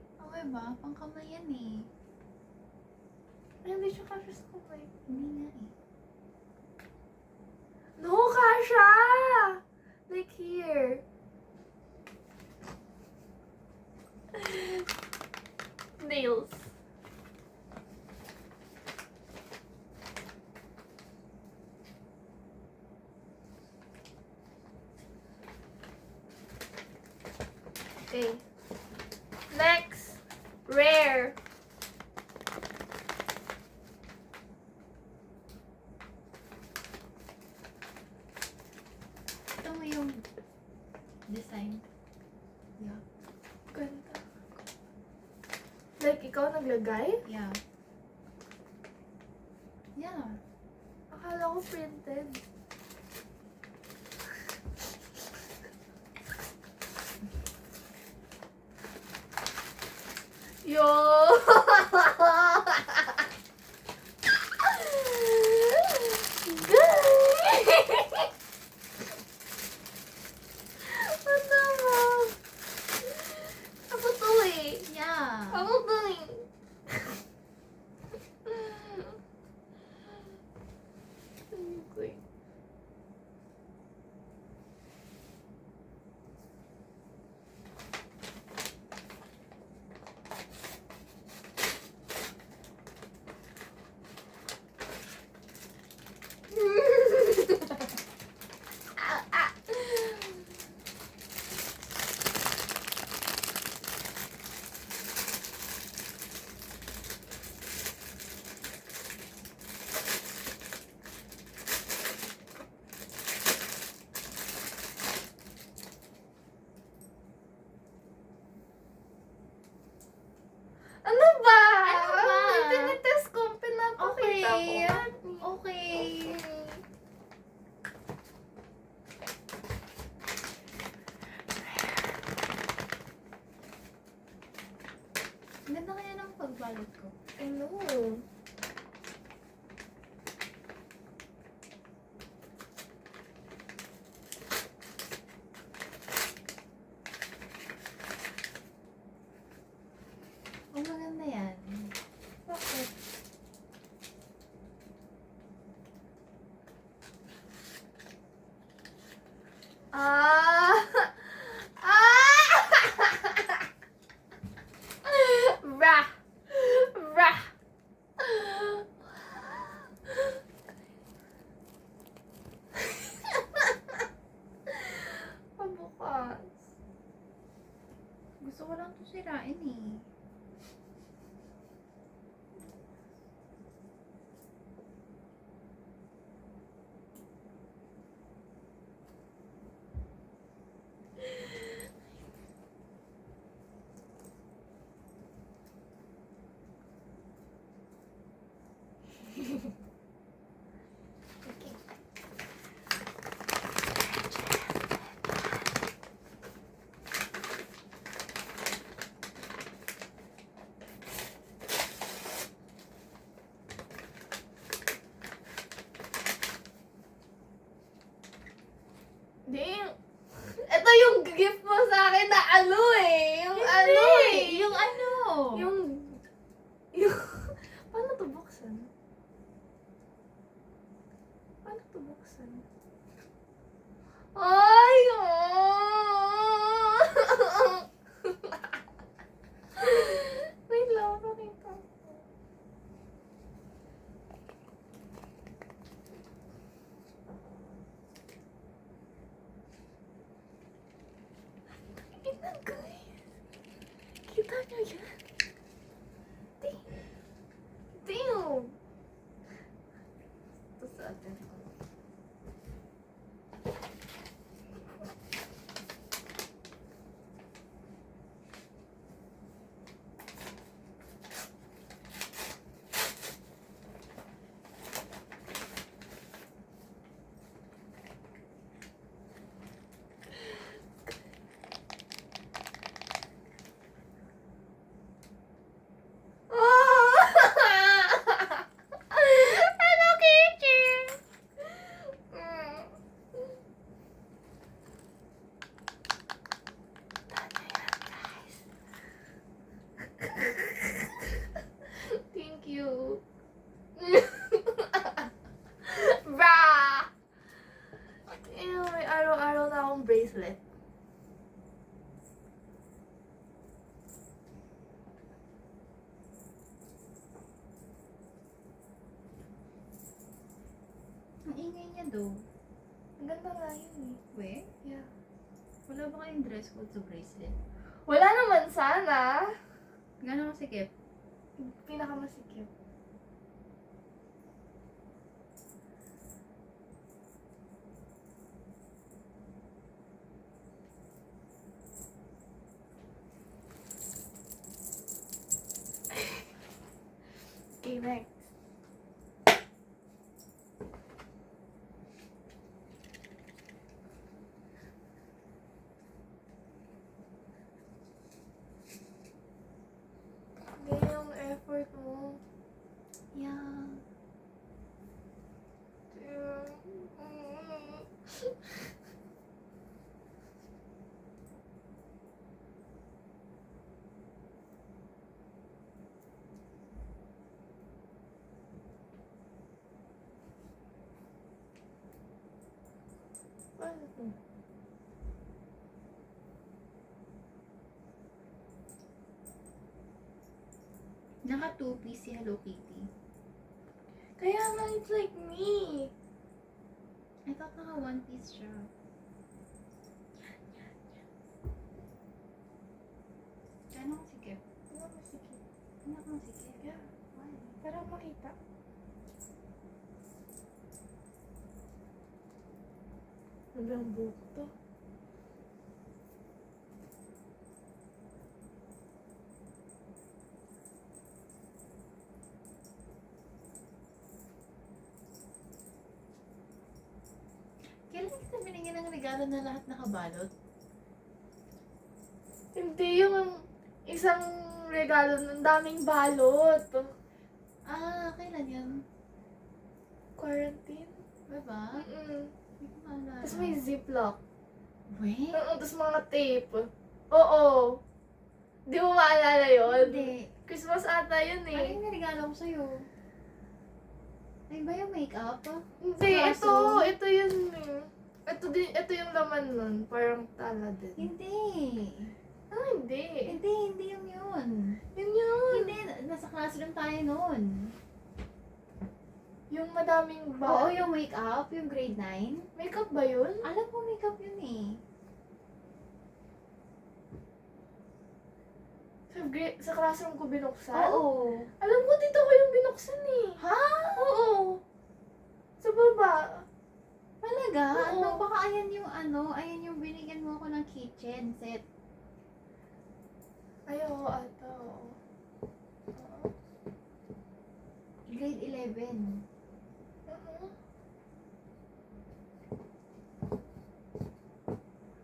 Okay ba? Pangkamay yan eh. Ay, hindi siya kasha sa kamay. Hindi nga eh. No, kasha! Like here. Nails. Okay. Next. Rare. Ito mo yung design. Yeah. Ganda. Like, ikaw naglagay? Yeah. Yeah. Akala ko printed. Yo! Ano mo? Ako to eh. Yeah. Ako to eh. Okay. Ah, ah. Ano ba? Ano ba? Tinitest ko, pinapakita Okay. ko. Okay. Ganda kaya ng pagbalot ko. I know. Oh, maganda yan. Bakit? Ah! Ah! Rah! Rah! Pabukas. Gusto ko lang ito sirain eh. Okay. Ding! Ito yung gift mo sa akin na ano eh. Yung ano eh. Yung ano? Yung... Paano to buksan? Paano to buksan? Ay! Oh! Wait lang, pakita ko. Tingnan guys. Kita nyo yan? Damn! Ito sa atin. Ang ingay niya daw. Ang ganda nga yun eh. We? Yeah. Wala ba kayong dress code sa bracelet? Wala naman sana. Gano'n kasikip? Pinakamasikip. Okay, next. Ganyan yung effort mo. Yeah. Ano to? Naka two-piece si Hello Kitty. Kaya nga, it's like me. I thought naka one-piece siya. Gano'n kasikip? Ano masikip? Ano kang sikip? Yeah. Why? Para makita. Hanggang buhok to. Kailan kita binigyan ng regalo na lahat nakabalot? Hindi yung isang regalo ng daming balot. Ah, kailan yun? Quarantine. Diba? Hindi ko maalala. Tapos may ziplock. Wait? Tapos mga tape. Oo. Di mo maalala yun? Hindi. Christmas ata yun Ano eh. yung regalo ko sa'yo? Ay ba yung makeup? Hindi, Kaso? ito yun eh. Ito yung laman nun. Parang tala din. Hindi. Hindi. Hindi yung yun. Yun yun. Hindi, nasa classroom tayo noon. Yung madaming Oo, yung makeup, yung grade 9. Makeup ba yun? Alam ko makeup yun eh. Sa classroom ko binuksan? Oo. Alam ko, dito ko yung binuksan eh. Ha? Oo. Sa baba. Talaga? Oo. Ano? Baka ayan yung binigyan mo ako ng kitchen set. Ay, oo, ata, oo. Oo. Grade 11. Oo.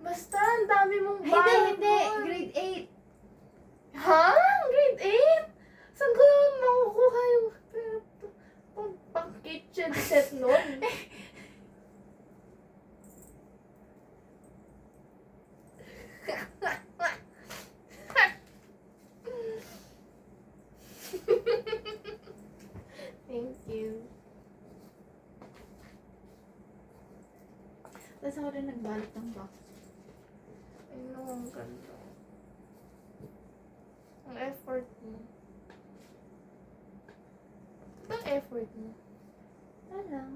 Basta, ang dami mong balot Hindi. nun. Grade 8. Ha? Grade 8? Saan ko naman makukuha yung pang kitchen set nun? Thank you. Tapos ako rin nagbalot ng box. Ay, no, ang ganda. Ang effort mo. Ang effort mo. Alam.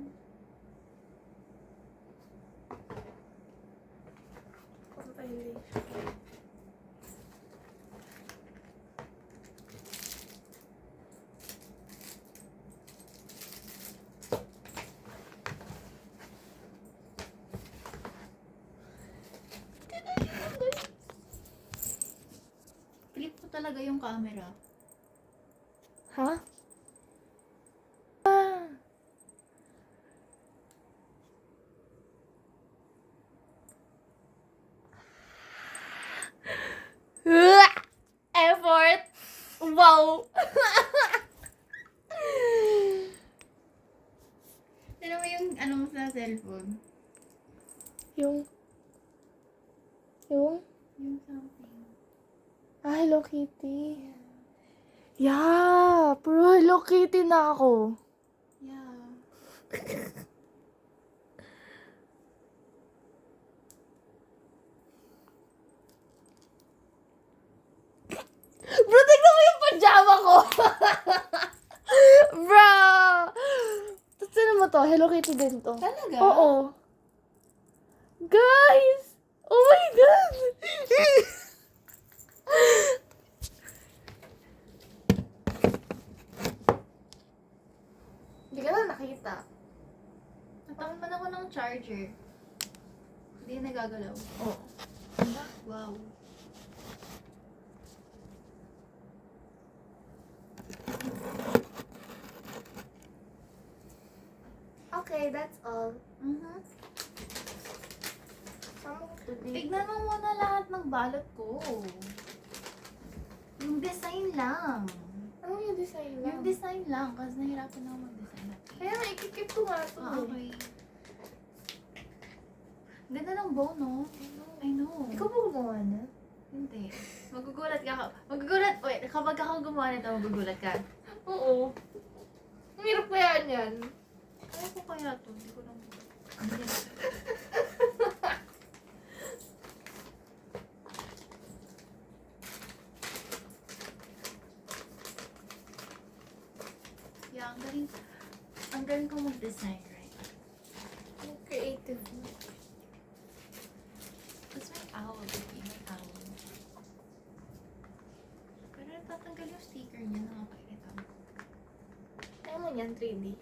Compilation. Flip ko talaga yung camera. Ha? Effort! Wow! Ano mo yung ano mo sa cellphone? Yung Yung something. Hello Kitty. Yeah, pero Hello Kitty na ako. Yeah. Bro, tignan mo yung pajama ko! Bro! Tapos ano mo to? Hello Kitty ko din to. Talaga? Oo. Guys! Oh my God! Hindi ka na nakita. Natakot man ako ng charger. Hindi nagagalaw. Oo. Wow. Okay, that's all. Mhm. Sama ko today. Tignan mo muna lahat ng balot ko. Yung design lang. Ano yung design lang? Yung design lang. Kasi nahirapan ako mag-design. Kaya nga, ikikip ko nga ito. Ah, okay. Ganda ng bow, no? I know. Ikaw ba gumawa na? Hindi. Magugulat ka. Magugulat. Wait, kapag ako gumawa nito, magugulat ka. Oo. Ang hirap kaya niyan. Kaya ko kaya to. Hindi ko lang. Hindi. Yeah, ang galing. Ang galing ko mag-design, right? Ang creative mo. That's my owl, baby. My owl. Pero natatanggal yung sticker niya. Nakakakita. Ano man yan, 3D?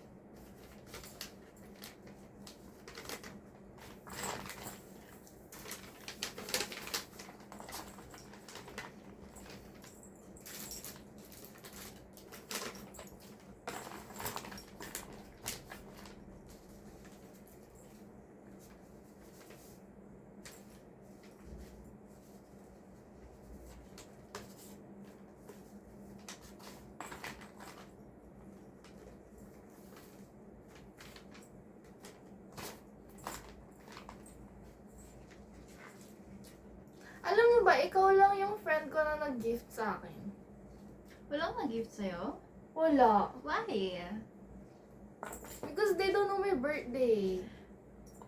Alam mo ba, ikaw lang yung friend ko na nag-gift sa akin. Wala akong nag-gift sa'yo? Wala. Why? Because they don't know my birthday.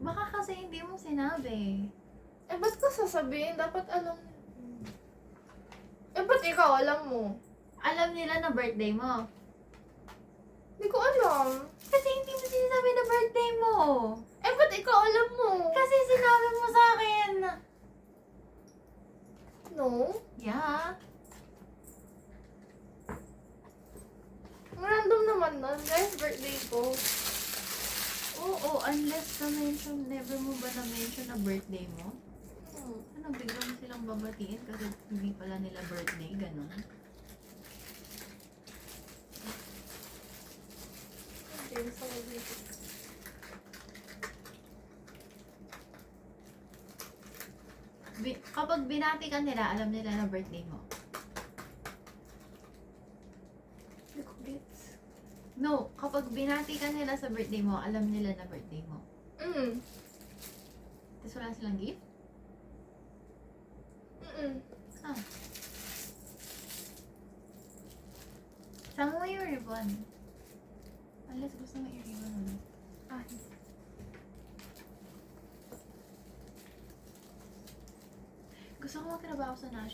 Baka kasi hindi mo sinabi. Eh, ba't ko sasabihin? Dapat alam. Eh, ba't ikaw alam mo? Alam nila na birthday mo. Hindi ko alam. Kasi hindi mo sinasabi na birthday mo. Eh, ba't ikaw alam mo? Kasi sinabi mo sa akin. No? Yeah. Random naman nun. Guys, birthday ko. Oo, unless na-mention, never mo ba na-mention na birthday mo? Hmm. Ano, bigla mo silang babatiin kasi hindi pala nila birthday, gano'n. Okay, so dito. Kapag binati ka nila, alam nila na birthday mo. Hindi ko gets. No, kapag binati ka nila sa birthday mo, alam nila na birthday mo. Tapos wala silang gift? Ah. Sama mo yung ribbon. Unless gusto mo yung ribbon ulit. Ah, Gusto ko magtrabaho sa ha?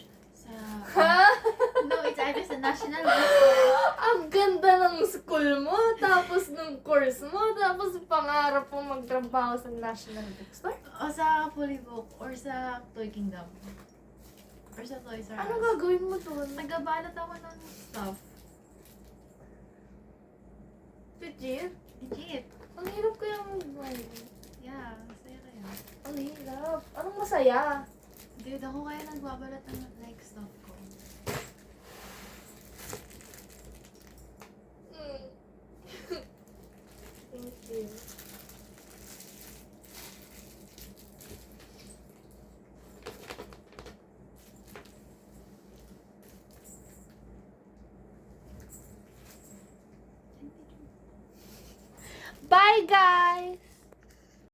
No, it's either sa National Bookstore. Ang ganda ng school mo, tapos ng course mo, tapos pangarap mo magtrabaho sa National Bookstore? O sa Polybook, or sa Toy Kingdom. Or sa Toys R Us. Ano gagawin mo doon? Nagabalot ako ng stuff. Legit? Legit. Ang hirap kaya mag-wine. Yeah, masaya kaya. Ang hirap. Anong masaya? Dude, ako kaya nagbabalot ng like stuff ko. Thank you. Bye, guys!